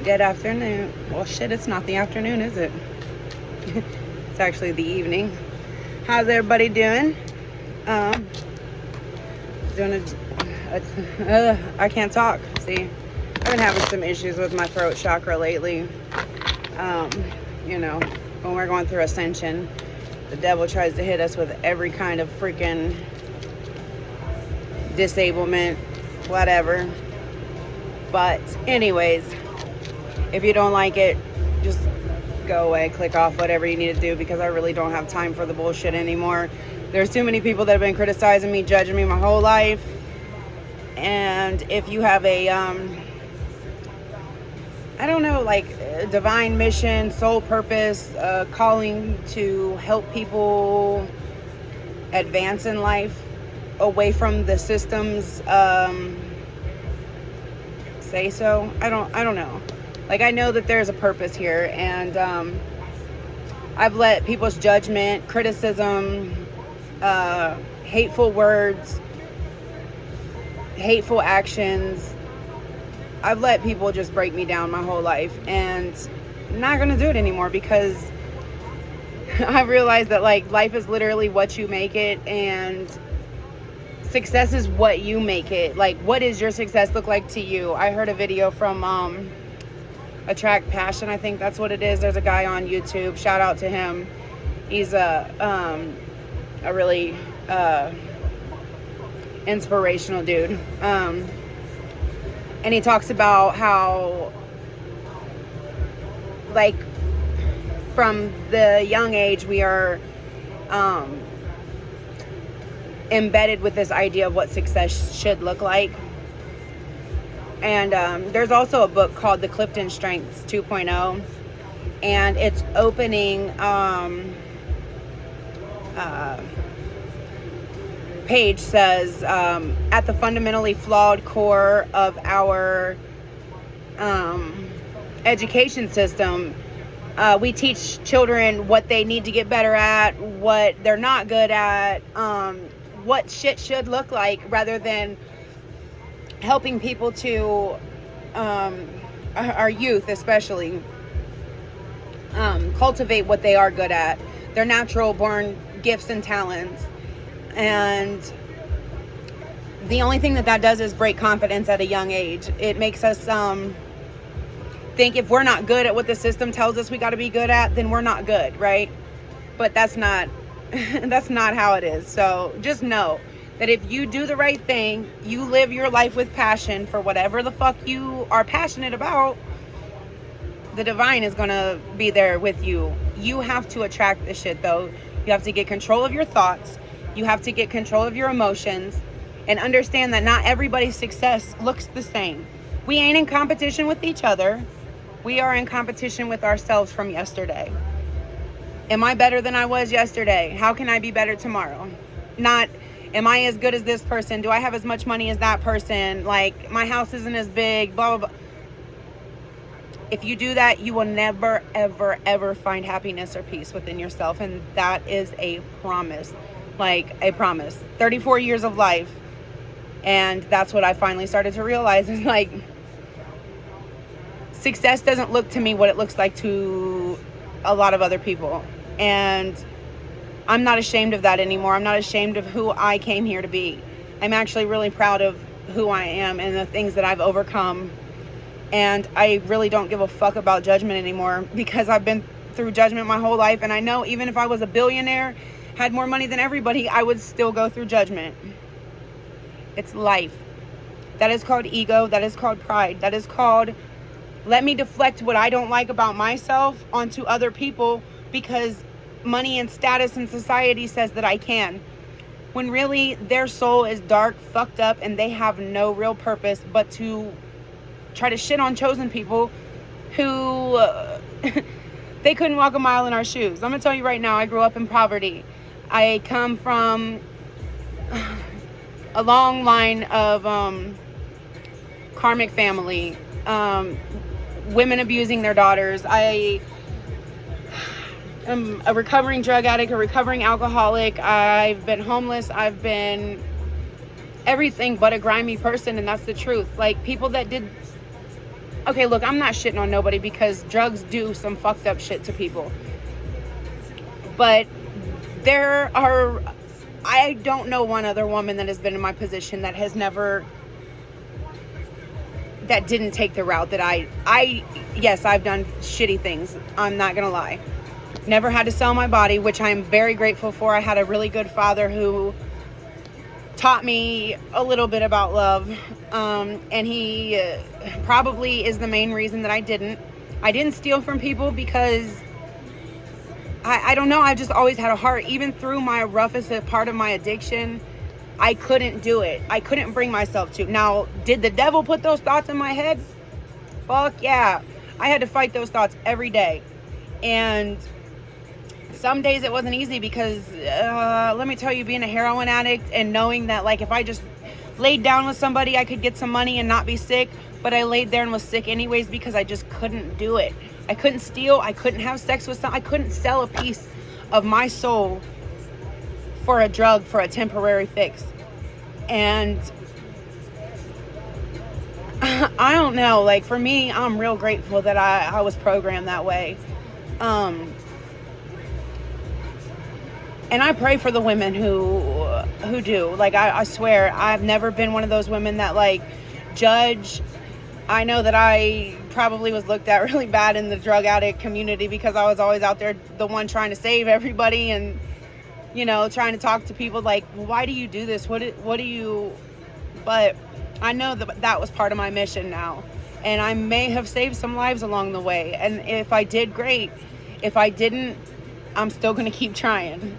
Good afternoon. Well, shit, it's not the afternoon, is it? It's actually the evening. How's everybody doing? I can't talk. See, I've been having some issues with my throat chakra lately. When we're going through ascension, the devil tries to hit us with every kind of freaking disablement, whatever. But anyways, if you don't like it, just go away, click off, whatever you need to do, because I really don't have time for the bullshit anymore. There's too many people that have been criticizing me, judging me my whole life. And if you have a, divine mission, soul purpose, calling to help people advance in life away from the systems, say so. I don't know. Like, I know that there's a purpose here, and I've let people's judgment, criticism, hateful words, hateful actions, I've let people just break me down my whole life, and I'm not gonna do it anymore, because I've realized that, like, life is literally what you make it, and success is what you make it. Like, what does your success look like to you? I heard a video from Attract Passion, I think that's what it is. There's a guy on YouTube, shout out to him. He's a really inspirational dude, and he talks about how, like, from the young age we are embedded with this idea of what success should look like. And there's also a book called The Clifton Strengths 2.0, and its opening page says, at the fundamentally flawed core of our education system, we teach children what they need to get better at, what they're not good at, what shit should look like, rather than helping people to, our youth especially, cultivate what they are good at, their natural born gifts and talents. And the only thing that does is break confidence at a young age. It makes us think if we're not good at what the system tells us we got to be good at, then we're not good, right? But that's not that's not how it is. So just know that if you do the right thing, you live your life with passion for whatever the fuck you are passionate about, the divine is gonna be there with you. You have to attract this shit, though. You have to get control of your thoughts. You have to get control of your emotions, and understand that not everybody's success looks the same. We ain't in competition with each other. We are in competition with ourselves from yesterday. Am I better than I was yesterday? How can I be better tomorrow? Not, am I as good as this person? Do I have as much money as that person? Like, my house isn't as big, blah, blah, blah. If you do that, you will never, ever, ever find happiness or peace within yourself. And that is a promise. Like, a promise. 34 years of life. And that's what I finally started to realize, is like, success doesn't look to me what it looks like to a lot of other people. And I'm not ashamed of that anymore. I'm not ashamed of who I came here to be. I'm actually really proud of who I am and the things that I've overcome. And I really don't give a fuck about judgment anymore, because I've been through judgment my whole life. And I know even if I was a billionaire, had more money than everybody, I would still go through judgment. It's life. That is called ego. That is called pride. That is called, let me deflect what I don't like about myself onto other people, because money and status and society says that I can. When really their soul is dark, fucked up, and they have no real purpose but to try to shit on chosen people who they couldn't walk a mile in our shoes. I'm gonna tell you right now, I grew up in poverty. I come from a long line of karmic family, women abusing their daughters. I am a recovering drug addict, a recovering alcoholic. I've been homeless. I've been everything but a grimy person, and that's the truth. Like, people that did okay, look, I'm not shitting on nobody because drugs do some fucked up shit to people. But I don't know one other woman that has been in my position that didn't take the route that yes, I've done shitty things. I'm not going to lie. Never had to sell my body, which I'm very grateful for. I had a really good father who taught me a little bit about love. And he probably is the main reason that I didn't steal from people because I don't know. I've just always had a heart. Even through my roughest part of my addiction, I couldn't do it. I couldn't bring myself to. Now, did the devil put those thoughts in my head? Fuck yeah. I had to fight those thoughts every day. And some days it wasn't easy because, let me tell you, being a heroin addict and knowing that, like, if I just laid down with somebody, I could get some money and not be sick. But I laid there and was sick anyways because I just couldn't do it. I couldn't steal. I couldn't have sex with I couldn't sell a piece of my soul for a drug, for a temporary fix. And I don't know, like, for me, I'm real grateful that I was programmed that way. And I pray for the women who do. Like, I swear, I've never been one of those women that, like, judge. I know that I probably was looked at really bad in the drug addict community because I was always out there the one trying to save everybody and, you know, trying to talk to people like, why do you do this? What do you... But I know that was part of my mission now. And I may have saved some lives along the way. And if I did, great. If I didn't, I'm still going to keep trying.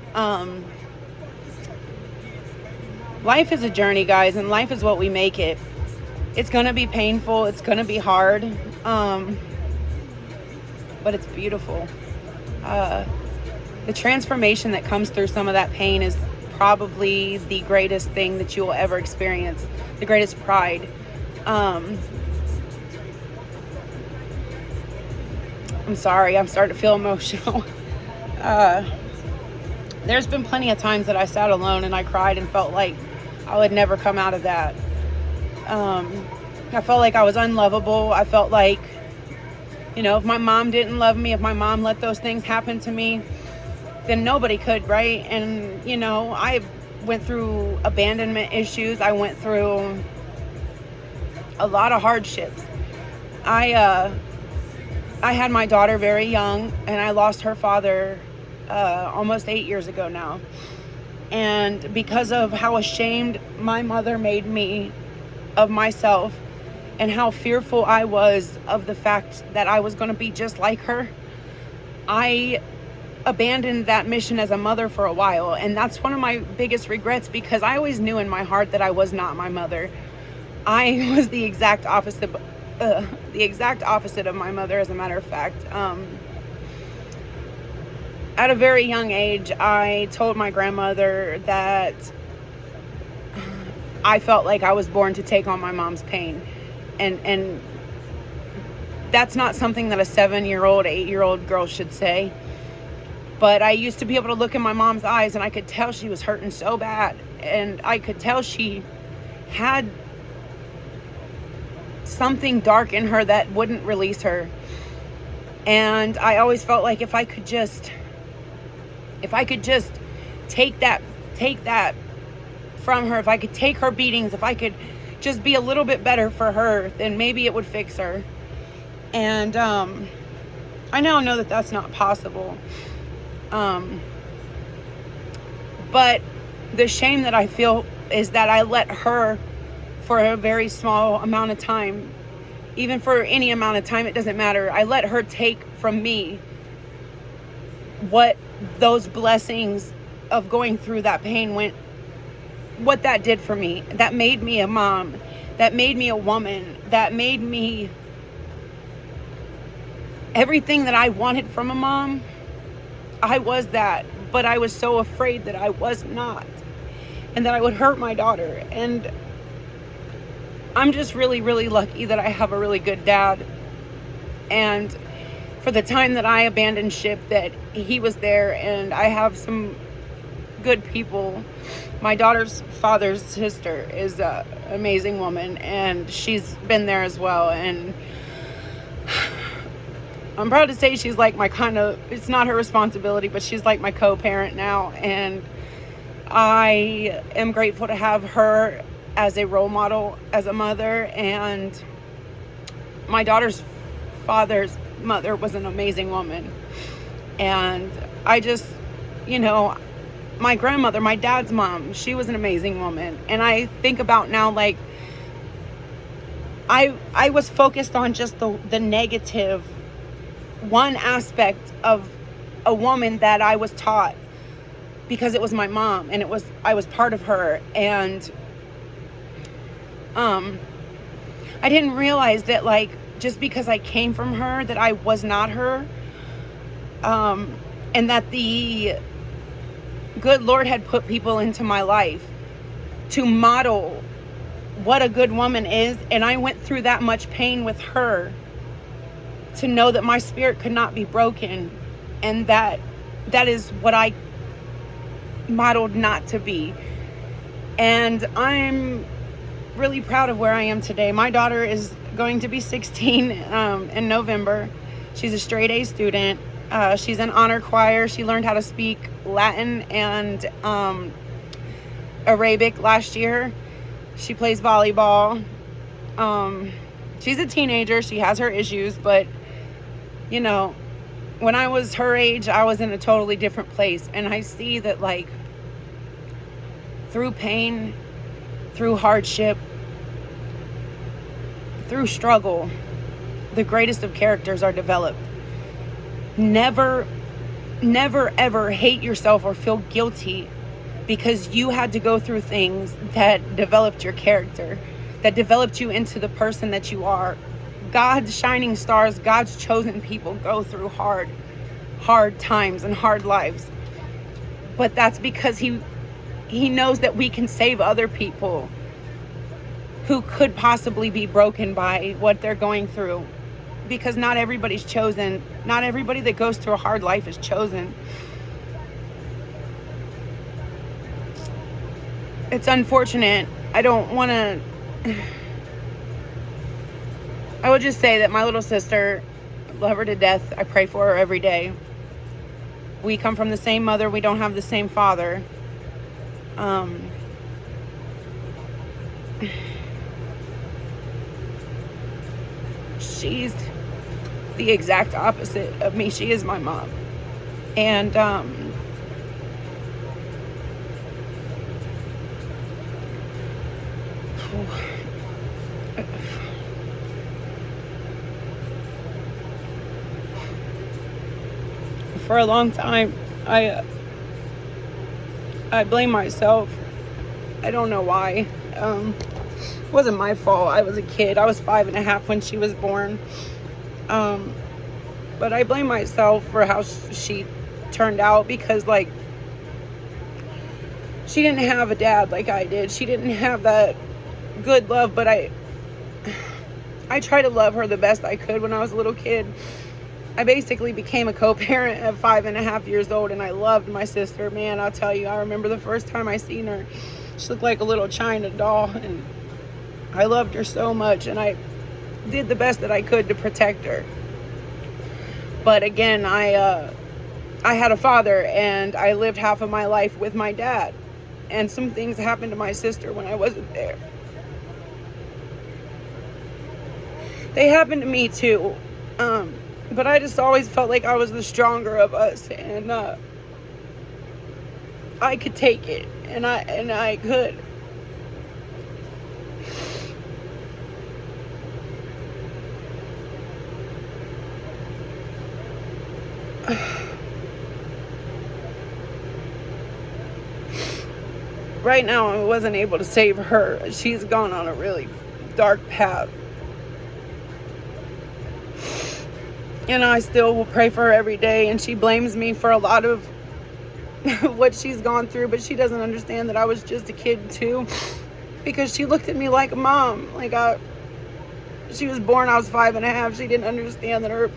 Life is a journey, guys, and life is what we make it. It's going to be painful. It's going to be hard. But it's beautiful. The transformation that comes through some of that pain is probably the greatest thing that you will ever experience. The greatest pride. I'm sorry. I'm starting to feel emotional. There's been plenty of times that I sat alone and I cried and felt like I would never come out of that. I felt like I was unlovable. I felt like, you know, if my mom didn't love me, if my mom let those things happen to me, then nobody could, right? And, you know, I went through abandonment issues. I went through a lot of hardships. I had my daughter very young, and I lost her father almost 8 years ago now. And because of how ashamed my mother made me of myself and how fearful I was of the fact that I was going to be just like her, I abandoned that mission as a mother for a while. And that's one of my biggest regrets because I always knew in my heart that I was not my mother. I was the exact opposite of my mother, as a matter of fact. At a very young age, I told my grandmother that I felt like I was born to take on my mom's pain. And that's not something that a 7-year-old, 8-year-old girl should say. But I used to be able to look in my mom's eyes and I could tell she was hurting so bad. And I could tell she had something dark in her that wouldn't release her. And I always felt like if I could just take that from her, if I could take her beatings, if I could just be a little bit better for her, then maybe it would fix her. And I now know that that's not possible. But the shame that I feel is that I let her, for a very small amount of time, even for any amount of time, it doesn't matter, I let her take from me what those blessings of going through that pain what that did for me. That made me a mom, that made me a woman, that made me everything that I wanted from a mom. I was that, but I was so afraid that I was not, and that I would hurt my daughter. And I'm just really, really lucky that I have a really good dad. And for the time that I abandoned ship, that he was there, and I have some good people. My daughter's father's sister is an amazing woman, and she's been there as well. And I'm proud to say she's like my kind of, it's not her responsibility, but she's like my co-parent now. And I am grateful to have her as a role model, as a mother. And my daughter's father's mother was an amazing woman. And I just, you know, my grandmother, my dad's mom, she was an amazing woman. And I think about now, like, I was focused on just the negative one aspect of a woman that I was taught because it was my mom and I was part of her. And I didn't realize that, like, just because I came from her, that I was not her. And that the good Lord had put people into my life to model what a good woman is. And I went through that much pain with her to know that my spirit could not be broken. And that is what I modeled not to be. And I'm really proud of where I am today. My daughter is going to be 16 in November. She's a straight A student. She's in honor choir. She learned how to speak Latin and Arabic last year. She plays volleyball. She's a teenager. She has her issues, but, you know, when I was her age, I was in a totally different place. And I see that, like, through pain, through hardship, through struggle, the greatest of characters are developed. Never, ever hate yourself or feel guilty because you had to go through things that developed your character, that developed you into the person that you are. God's shining stars, God's chosen people go through hard times and hard lives. But that's because he knows that we can save other people who could possibly be broken by what they're going through. Because not everybody's chosen. Not everybody that goes through a hard life is chosen. It's unfortunate. I don't want to... I would just say that my little sister, I love her to death. I pray for her every day. We come from the same mother. We don't have the same father. She's the exact opposite of me. She is my mom. And for a long time, I blame myself. I don't know why. It wasn't my fault. I was a kid. I was 5.5 when she was born. But I blame myself for how she turned out because, like, she didn't have a dad like I did. She didn't have that good love, but I tried to love her the best I could when I was a little kid. I basically became a co-parent at 5.5 years old, and I loved my sister. Man, I'll tell you, I remember the first time I seen her. She looked like a little China doll, and I loved her so much, and I did the best that I could to protect her. But again, I had a father, and I lived half of my life with my dad, and some things happened to my sister when I wasn't there. They happened to me too, but I just always felt like I was the stronger of us, and I could take it, and I could. Right now, I wasn't able to save her. She's gone on a really dark path. And I still will pray for her every day, and she blames me for a lot of what she's gone through, but she doesn't understand that I was just a kid too, because she looked at me like a mom. Like, she was born, I was 5.5. She didn't understand that her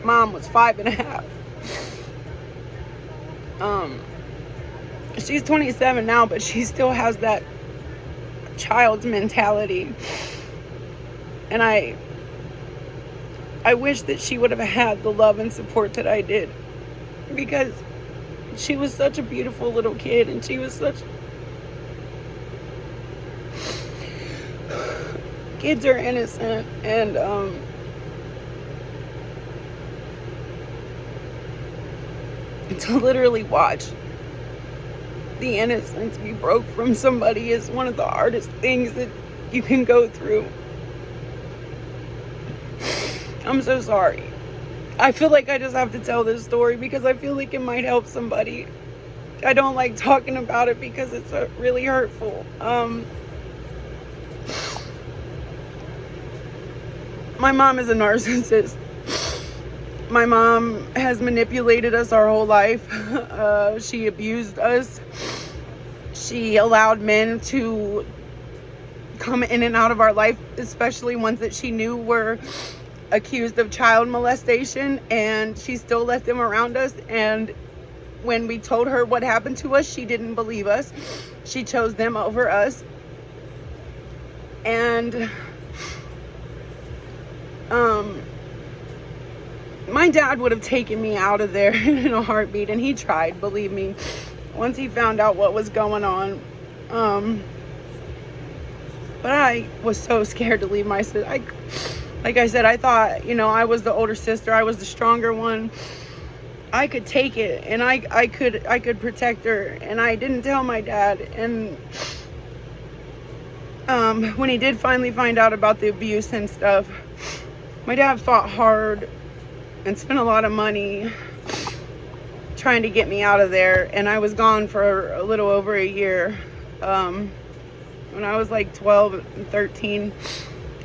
mom was 5.5. She's 27 now, but she still has that child's mentality. And I wish that she would have had the love and support that I did, because she was such a beautiful little kid, and she was such... Kids are innocent, and to literally watch the innocence be broke from somebody is one of the hardest things that you can go through. I'm so sorry. I feel like I just have to tell this story because I feel like it might help somebody. I don't like talking about it because it's really hurtful. My mom is a narcissist. My mom has manipulated us our whole life. She abused us. She allowed men to come in and out of our life, especially ones that she knew were accused of child molestation, and she still let them around us. And when we told her what happened to us, she didn't believe us. She chose them over us. And my dad would have taken me out of there in a heartbeat, and he tried, believe me, once he found out what was going on. But I was so scared to leave my sister. Like I said, I thought, I was the older sister. I was the stronger one. I could take it, and I could protect her. And I didn't tell my dad. And when he did finally find out about the abuse and stuff, my dad fought hard and spent a lot of money trying to get me out of there. And I was gone for a little over a year. When I was like 12 and 13.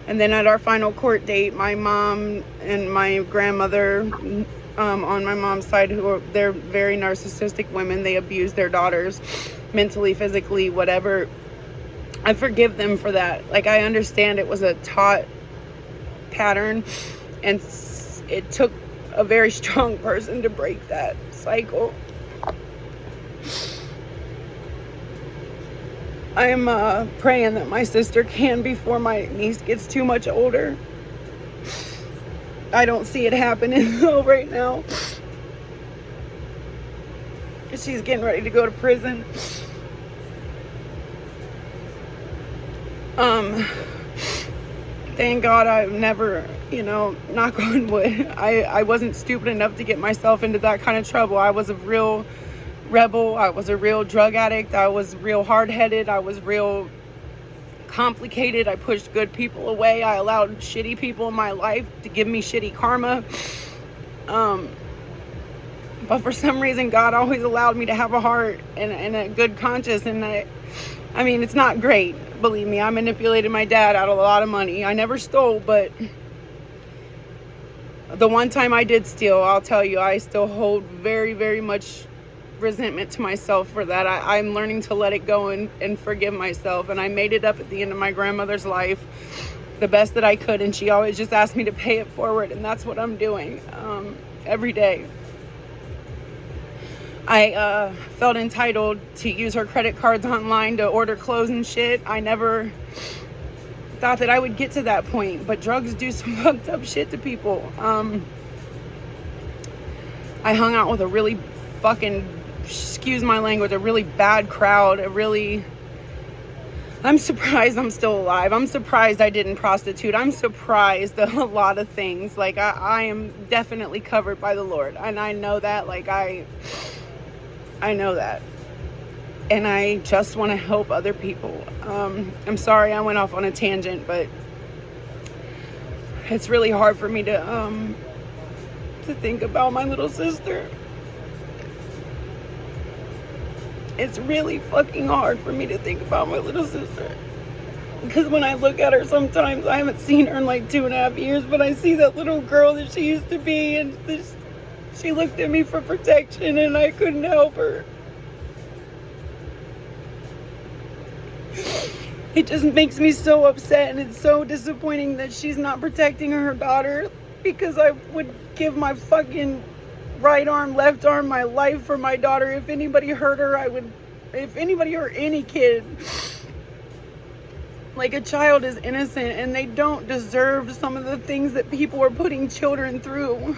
And then at our final court date, my mom and my grandmother, on my mom's side, they're very narcissistic women. They abuse their daughters mentally, physically, whatever. I forgive them for that. Like, I understand it was a taught pattern, and it took a very strong person to break that cycle. I am praying that my sister can before my niece gets too much older. I don't see it happening though right now. She's getting ready to go to prison. Thank God I've never, knock on wood, I wasn't stupid enough to get myself into that kind of trouble. I was a real rebel. I was a real drug addict. I was real hard-headed. I was real complicated. I pushed good people away. I allowed shitty people in my life to give me shitty karma. But for some reason, God always allowed me to have a heart and a good conscience. And I mean, it's not great. Believe me, I manipulated my dad out of a lot of money. I never stole, but the one time I did steal, I'll tell you, I still hold very, very much resentment to myself for that. I'm learning to let it go and forgive myself. And I made it up at the end of my grandmother's life the best that I could. And she always just asked me to pay it forward. And that's what I'm doing every day. I felt entitled to use her credit cards online to order clothes and shit. I never thought that I would get to that point. But drugs do some fucked up shit to people. I hung out with a really fucking, excuse my language, a really bad crowd. I'm surprised I'm still alive. I'm surprised I didn't prostitute. I'm surprised at a lot of things. Like, I am definitely covered by the Lord. And I know that. Like, I know that. And I just want to help other people. I'm sorry I went off on a tangent, but it's really hard for me to think about my little sister. It's really fucking hard for me to think about my little sister. Because when I look at her sometimes, I haven't seen her in like 2.5 years, but I see that little girl that she used to be, and she looked at me for protection, and I couldn't help her. It just makes me so upset, and it's so disappointing that she's not protecting her daughter, because I would give my fucking right arm, left arm, my life for my daughter. If anybody hurt her, if anybody hurt any kid, Like, a child is innocent and they don't deserve some of the things that people are putting children through.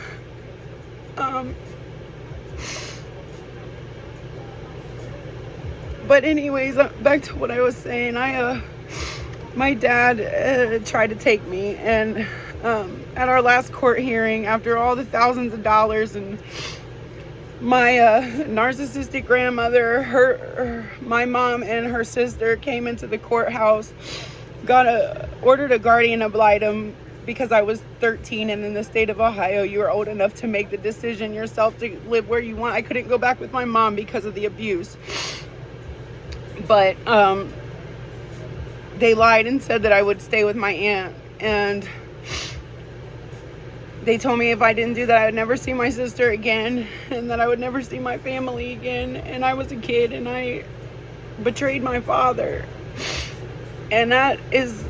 But anyways, back to what I was saying. My dad tried to take me, and at our last court hearing, after all the thousands of dollars, and my narcissistic grandmother, my mom and her sister came into the courthouse, ordered a guardian ad litem, because I was 13, and in the state of Ohio, you are old enough to make the decision yourself to live where you want. I couldn't go back with my mom because of the abuse. But they lied and said that I would stay with my aunt, and they told me if I didn't do that, I would never see my sister again, and that I would never see my family again. And I was a kid, and I betrayed my father. And that is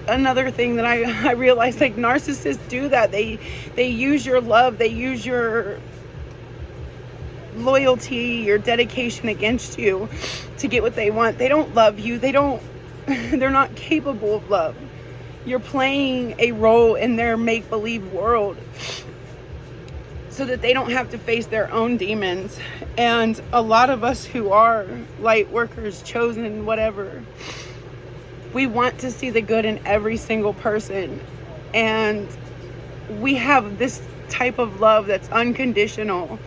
another thing that I realized, like, narcissists do that. They use your love, they use your loyalty, your dedication against you to get what they want. They don't love you. They're not capable of love. You're playing a role in their make-believe world so that they don't have to face their own demons. And a lot of us who are light workers, chosen, whatever, we want to see the good in every single person. And we have this type of love that's unconditional,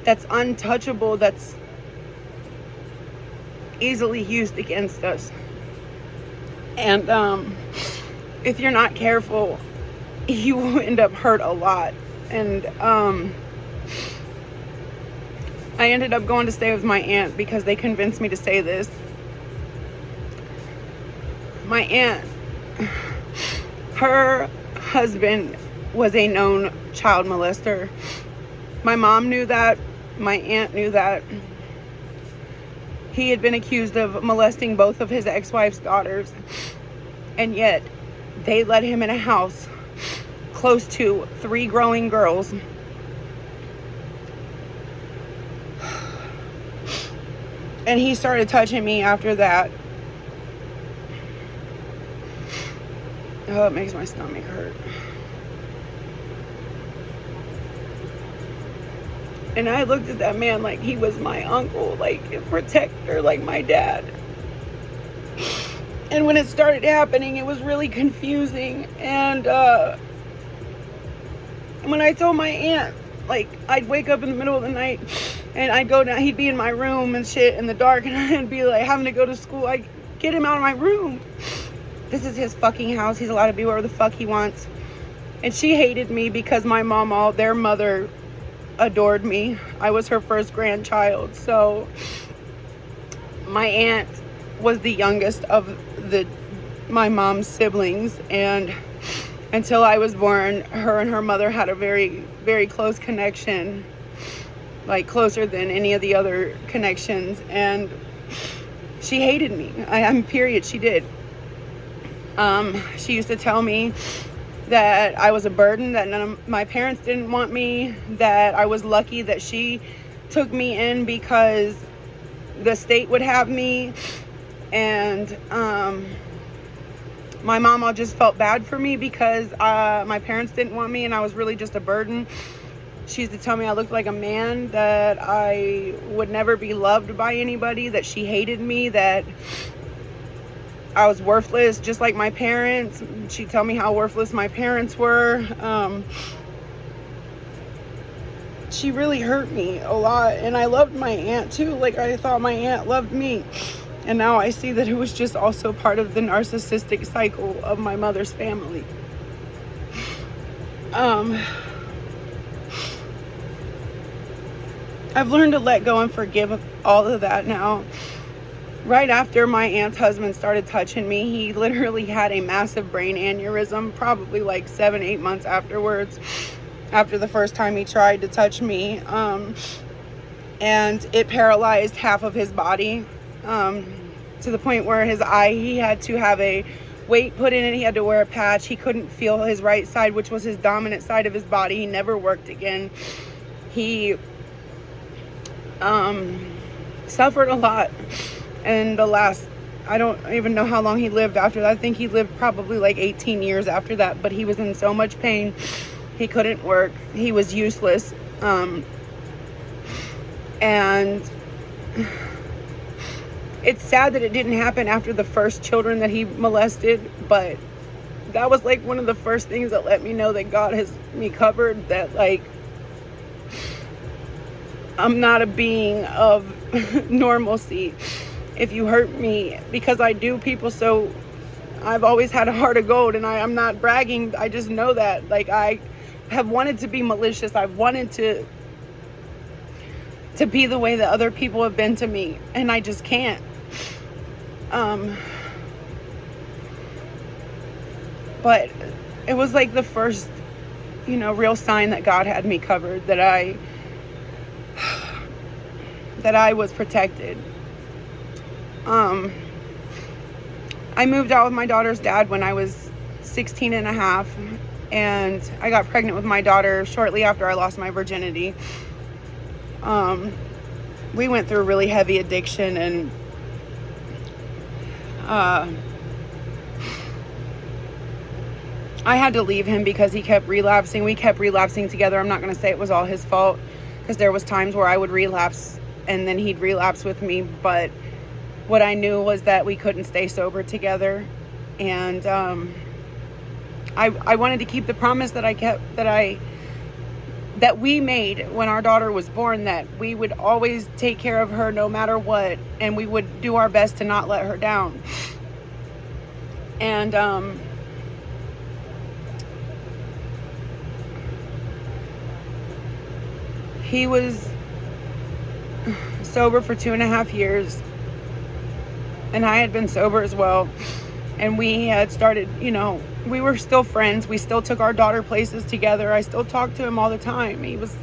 that's untouchable, that's easily used against us. And if you're not careful, you will end up hurt a lot. And I ended up going to stay with my aunt because they convinced me to say this. My aunt, her husband was a known child molester. My mom knew that. My aunt knew that. He had been accused of molesting both of his ex-wife's daughters. And yet, they let him in a house close to 3 growing girls. And he started touching me after that. Oh, it makes my stomach hurt. And I looked at that man like he was my uncle, like a protector, like my dad. And when it started happening, it was really confusing. And when I told my aunt, like, I'd wake up in the middle of the night and I'd go down, he'd be in my room and shit in the dark, and I'd be like having to go to school. I'd get him out of my room. This is his fucking house. He's allowed to be wherever the fuck he wants. And she hated me because my mama, their mother, adored me. I was her first grandchild. So my aunt was the youngest of my mom's siblings, and until I was born, her and her mother had a very, very close connection, like closer than any of the other connections. And she hated me. Period, she did. She used to tell me that I was a burden, that none of my parents didn't want me, that I was lucky that she took me in because the state would have me. And my mama just felt bad for me because my parents didn't want me and I was really just a burden. She used to tell me I looked like a man, that I would never be loved by anybody, that she hated me, that I was worthless, just like my parents. She'd tell me how worthless my parents were. She really hurt me a lot. And I loved my aunt too. Like, I thought my aunt loved me. And now I see that it was just also part of the narcissistic cycle of my mother's family. I've learned to let go and forgive all of that now. Right after my aunt's husband started touching me, he literally had a massive brain aneurysm, probably like 7-8 months afterwards, after the first time he tried to touch me. And it paralyzed half of his body, to the point where his eye, he had to have a weight put in it. He had to wear a patch. He couldn't feel his right side, which was his dominant side of his body. He never worked again. He suffered a lot in the last I don't even know how long he lived after that. I think he lived probably like 18 years after that, but he was in so much pain. He couldn't work. He was useless. And it's sad that it didn't happen after the first children that he molested, but that was like one of the first things that let me know that God has me covered, that like I'm not a being of normalcy. If you hurt me, because I do people, so I've always had a heart of gold, and I'm not bragging. I just know that, like, I have wanted to be malicious. I've wanted to be the way that other people have been to me, and I just can't. But it was like the first, real sign that God had me covered, that I was protected. I moved out with my daughter's dad when I was 16 and a half, and I got pregnant with my daughter shortly after I lost my virginity. We went through really heavy addiction, and I had to leave him because he kept relapsing. We kept relapsing together. I'm not going to say it was all his fault, because there was times where I would relapse and then he'd relapse with me, but what I knew was that we couldn't stay sober together. And I wanted to keep the promise that we made when our daughter was born, that we would always take care of her no matter what, and we would do our best to not let her down. And he was sober for 2.5 years, and I had been sober as well, and we had started, we were still friends. We still took our daughter places together. I still talked to him all the time. He was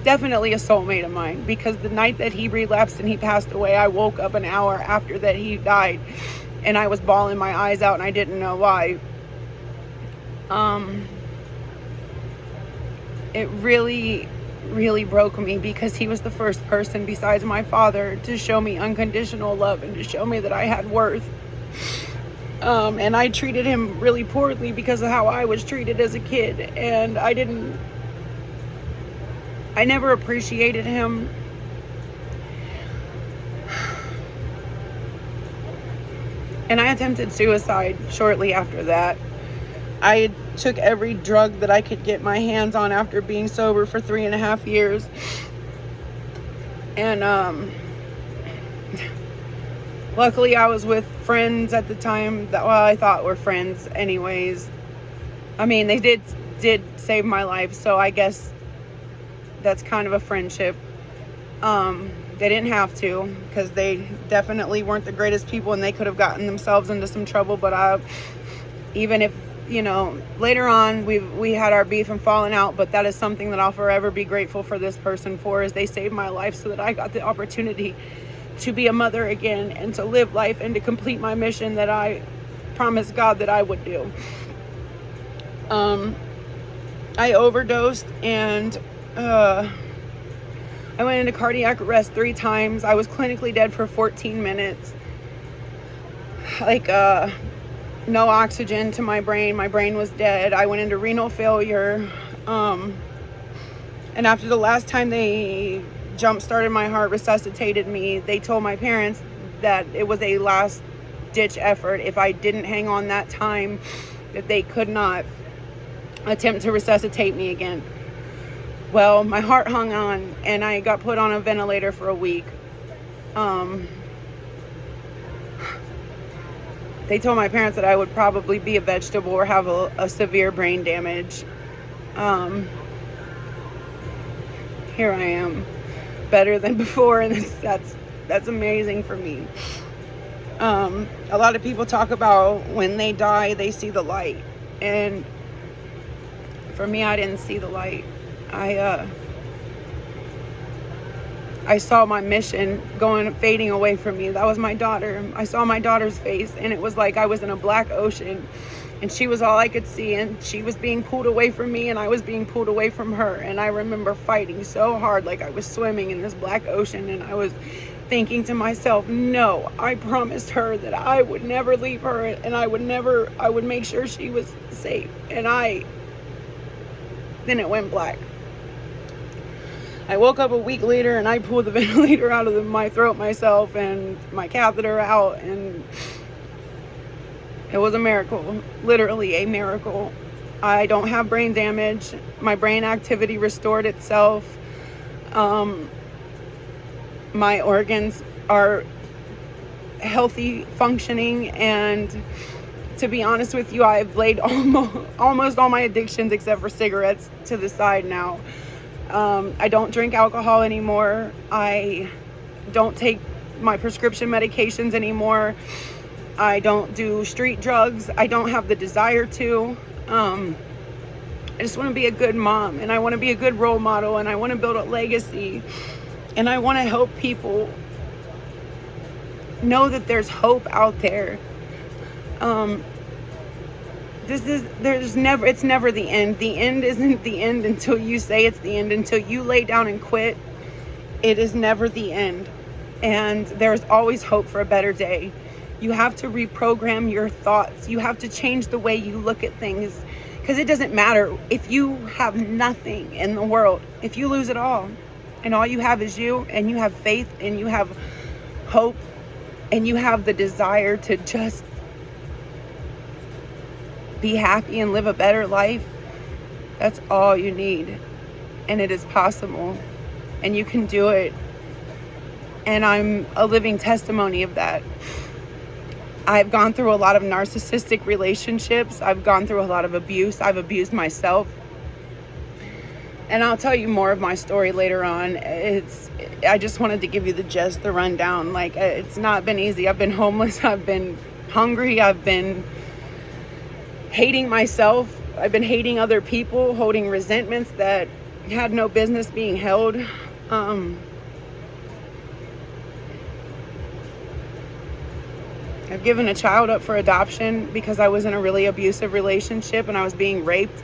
definitely a soulmate of mine, because the night that he relapsed and he passed away, I woke up an hour after that he died, and I was bawling my eyes out, and I didn't know why. It really broke me, because he was the first person besides my father to show me unconditional love and to show me that I had worth. And I treated him really poorly because of how I was treated as a kid, and I never appreciated him. And I attempted suicide shortly after that. I took every drug that I could get my hands on after being sober for 3.5 years. And luckily I was with friends at the time that, well, I thought were friends anyways. I mean, they did save my life, so I guess that's kind of a friendship. They didn't have to, because they definitely weren't the greatest people, and they could have gotten themselves into some trouble. But even if, later on we had our beef and falling out, but that is something that I'll forever be grateful for this person for, is they saved my life so that I got the opportunity to be a mother again, and to live life, and to complete my mission that I promised God that I would do. I overdosed, and I went into cardiac arrest 3 times. I was clinically dead for 14 minutes. No oxygen to my brain. My brain was dead. I went into renal failure. And after the last time they jump-started my heart, resuscitated me, they told my parents that it was a last-ditch effort. If I didn't hang on that time, that they could not attempt to resuscitate me again. Well, my heart hung on, and I got put on a ventilator for a week. They told my parents that I would probably be a vegetable or have a severe brain damage. Here I am, better than before, and that's amazing for me. A lot of people talk about when they die, they see the light, and for me, I didn't see the light. I saw my mission fading away from me. That was my daughter. I saw my daughter's face, and it was like I was in a black ocean, and she was all I could see, and she was being pulled away from me, and I was being pulled away from her. And I remember fighting so hard, like I was swimming in this black ocean, and I was thinking to myself, no, I promised her that I would never leave her, and I would make sure she was safe. And then it went black. I woke up a week later and I pulled the ventilator out of my throat myself and my catheter out, and it was a miracle, literally a miracle. I don't have brain damage. My brain activity restored itself. My organs are healthy, functioning, and to be honest with you, I've laid almost all my addictions except for cigarettes to the side now. I don't drink alcohol anymore. I don't take my prescription medications anymore. I don't do street drugs. I don't have the desire to. I just want to be a good mom, and I want to be a good role model, and I want to build a legacy, and I want to help people know that there's hope out there. It's never the end. The end isn't the end until you say it's the end, until you lay down and quit. It is never the end. And there's always hope for a better day. You have to reprogram your thoughts. You have to change the way you look at things, because it doesn't matter if you have nothing in the world. If you lose it all, and all you have is you, and you have faith, and you have hope, and you have the desire to just be happy and live a better life, that's all you need. And it is possible, and you can do it. And I'm a living testimony of that. I've gone through a lot of narcissistic relationships. I've gone through a lot of abuse. I've abused myself. And I'll tell you more of my story later on. I just wanted to give you the rundown. Like, it's not been easy. I've been homeless. I've been hungry. I've been hating myself. I've been hating other people, holding resentments that had no business being held. I've given a child up for adoption because I was in a really abusive relationship and I was being raped.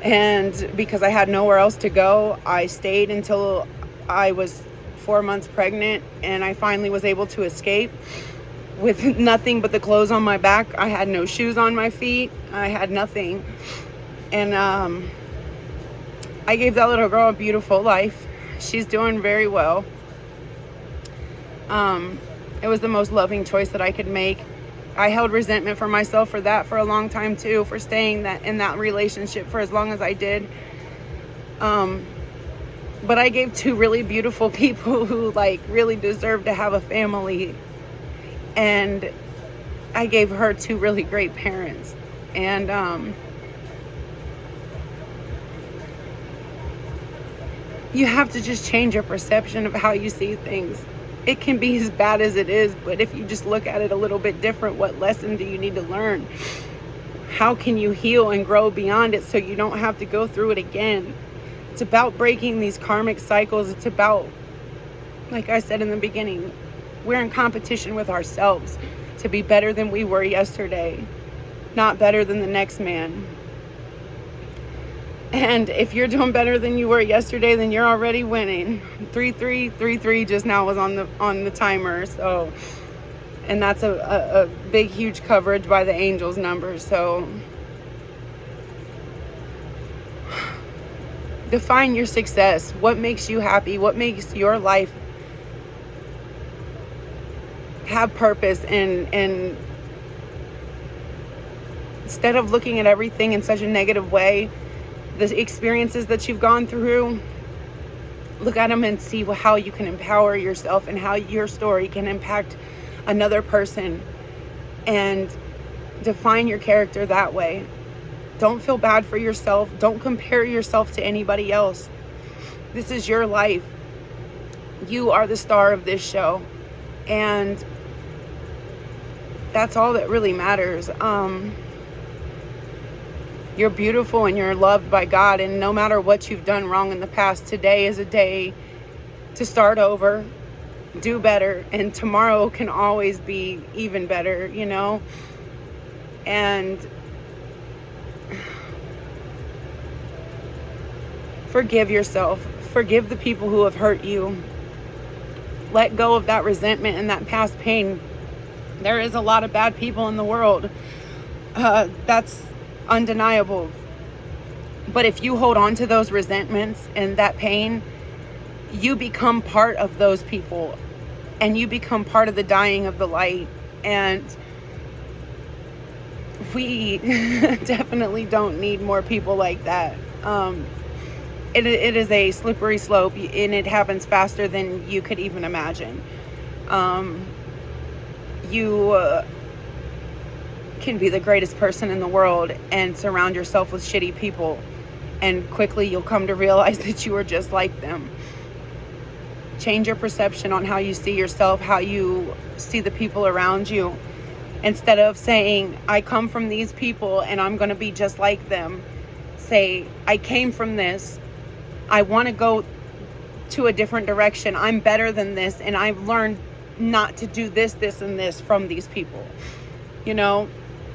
And because I had nowhere else to go, I stayed until I was 4 months pregnant, and I finally was able to escape with nothing but the clothes on my back. I had no shoes on my feet. I had nothing. And I gave that little girl a beautiful life. She's doing very well. It was the most loving choice that I could make. I held resentment for myself for that for a long time too, for staying in that relationship for as long as I did. But I gave two really beautiful people who really deserved to have a family. And I gave her two really great parents. And you have to just change your perception of how you see things. It can be as bad as it is, but if you just look at it a little bit different, what lesson do you need to learn? How can you heal and grow beyond it so you don't have to go through it again? It's about breaking these karmic cycles. It's about, like I said in the beginning, we're in competition with ourselves to be better than we were yesterday, not better than the next man. And if you're doing better than you were yesterday, then you're already winning. 3333 just now was on the timer. So, and that's a big, huge coverage by the angels numbers. So define your success. What makes you happy? What makes your life have purpose? And instead of looking at everything in such a negative way, the experiences that you've gone through, look at them and see how you can empower yourself and how your story can impact another person, and define your character that way. Don't feel bad for yourself. Don't compare yourself to anybody else. This is your life. You are the star of this show, and that's all that really matters. You're beautiful and you're loved by God, and no matter what you've done wrong in the past, today is a day to start over, do better, and tomorrow can always be even better, and forgive yourself. Forgive the people who have hurt you. let go of that resentment and that past pain. There is a lot of bad people in the world. That's undeniable. But if you hold on to those resentments and that pain, you become part of those people, and you become part of the dying of the light. And we definitely don't need more people like that. It is a slippery slope, and it happens faster than you could even imagine. You can be the greatest person in the world and surround yourself with shitty people, and quickly you'll come to realize that you are just like them. Change your perception on how you see yourself, how you see the people around you. Instead of saying, I come from these people and I'm going to be just like them, say, I came from this. I want to go to a different direction. I'm better than this, and I've learned not to do this, this, and this from these people. You know,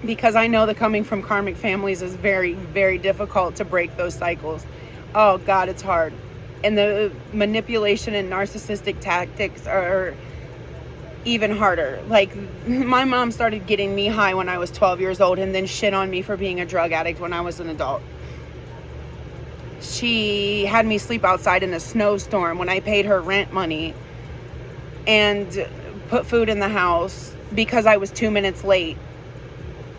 because I know that coming from karmic families is very, very difficult to break those cycles. Oh God, it's hard. And the manipulation and narcissistic tactics are even harder. Like, my mom started getting me high when I was 12 years old and then shit on me for being a drug addict when I was an adult. She had me sleep outside in a snowstorm when I paid her rent money and put food in the house because I was 2 minutes late.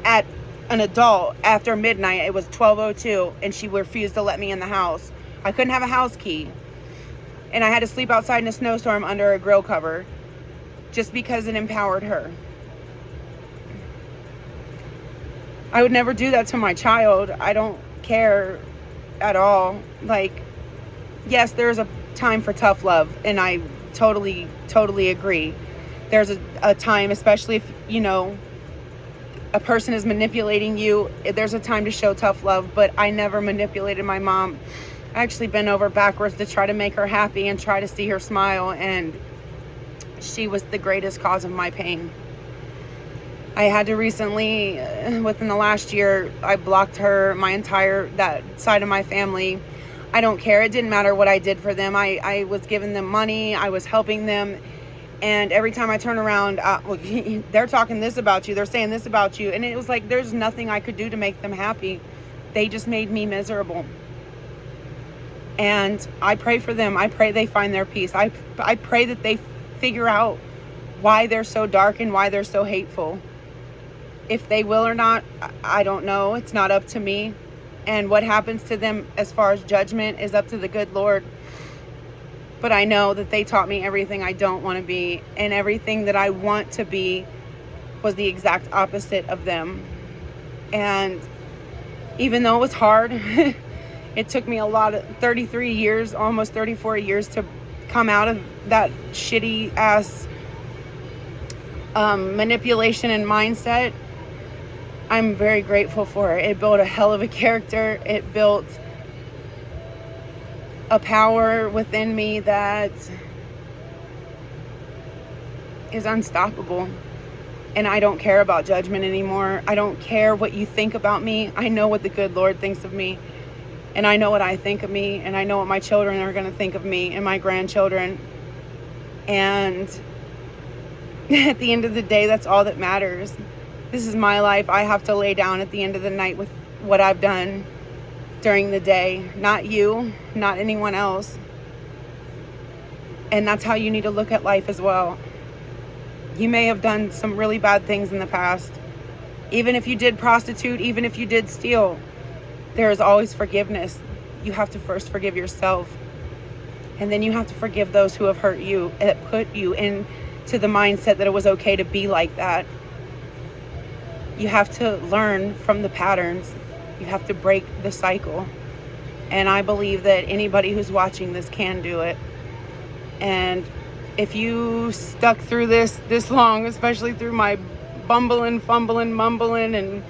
At an adult, after midnight, it was 12:02, and she refused to let me in the house. I couldn't have a house key, and I had to sleep outside in a snowstorm under a grill cover just because it empowered her. I would never do that to my child. I don't care at all. Like, yes, there's a time for tough love, and I totally agree. There's a time, especially if, you know, a person is manipulating you, there's a time to show tough love. But I never manipulated my mom. I actually bent over backwards to try to make her happy and try to see her smile, and she was the greatest cause of my pain. I had to recently, within the last year, I blocked her, that side of my family. I don't care. It didn't matter what I did for them. I was giving them money. I was helping them. And every time I turn around, they're talking this about you. They're saying this about you. And it was like, there's nothing I could do to make them happy. They just made me miserable. And I pray for them. I pray they find their peace. I pray that they figure out why they're so dark and why they're so hateful. If they will or not, I don't know. It's not up to me. And what happens to them as far as judgment is up to the good Lord. But I know that they taught me everything I don't want to be, and everything that I want to be was the exact opposite of them. And even though it was hard, it took me 33 years, almost 34 years to come out of that shitty ass manipulation and mindset. I'm very grateful for it. It built a hell of a character. It built a power within me that is unstoppable. And I don't care about judgment anymore. I don't care what you think about me. I know what the good Lord thinks of me. And I know what I think of me. And I know what my children are going to think of me and my grandchildren. And at the end of the day, that's all that matters. This is my life. I have to lay down at the end of the night with what I've done during the day. Not you, not anyone else. And that's how you need to look at life as well. You may have done some really bad things in the past. Even if you did prostitute, even if you did steal, there is always forgiveness. You have to first forgive yourself. And then you have to forgive those who have hurt you, that put you into the mindset that it was okay to be like that. You have to learn from the patterns. You have to break the cycle. And I believe that anybody who's watching this can do it. And if you stuck through this long, especially through my bumbling, fumbling, mumbling, and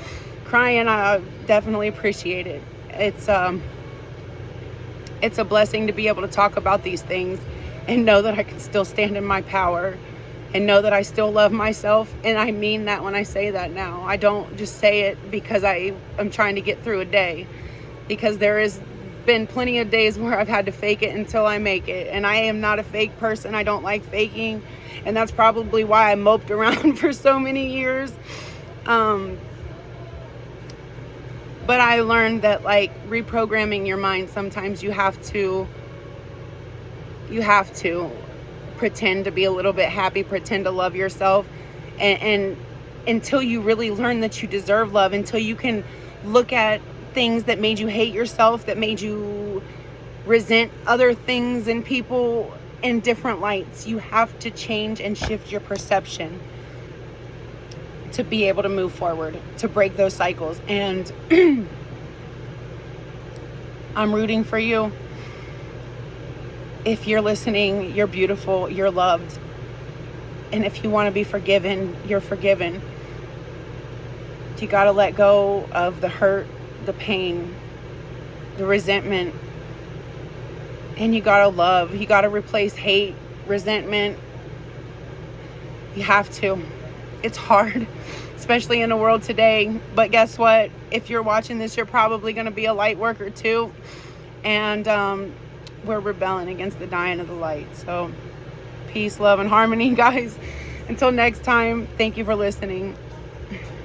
crying, I definitely appreciate it. It's a blessing to be able to talk about these things and know that I can still stand in my power and know that I still love myself. And I mean that when I say that now. I don't just say it because I'm trying to get through a day, because there is been plenty of days where I've had to fake it until I make it. And I am not a fake person. I don't like faking. And that's probably why I moped around for so many years. But I learned that, like, reprogramming your mind, sometimes you have to pretend to be a little bit happy, pretend to love yourself. And until you really learn that you deserve love, until you can look at things that made you hate yourself, that made you resent other things and people in different lights, you have to change and shift your perception to be able to move forward, to break those cycles. And I'm rooting for you. If you're listening, you're beautiful, you're loved. And if you want to be forgiven, you're forgiven. You got to let go of the hurt, the pain, the resentment. And you got to love. You got to replace hate, resentment. You have to. It's hard, especially in the world today. But guess what? If you're watching this, you're probably going to be a light worker too. And we're rebelling against the dying of the light. So peace, love, and harmony, guys. Until next time, thank you for listening.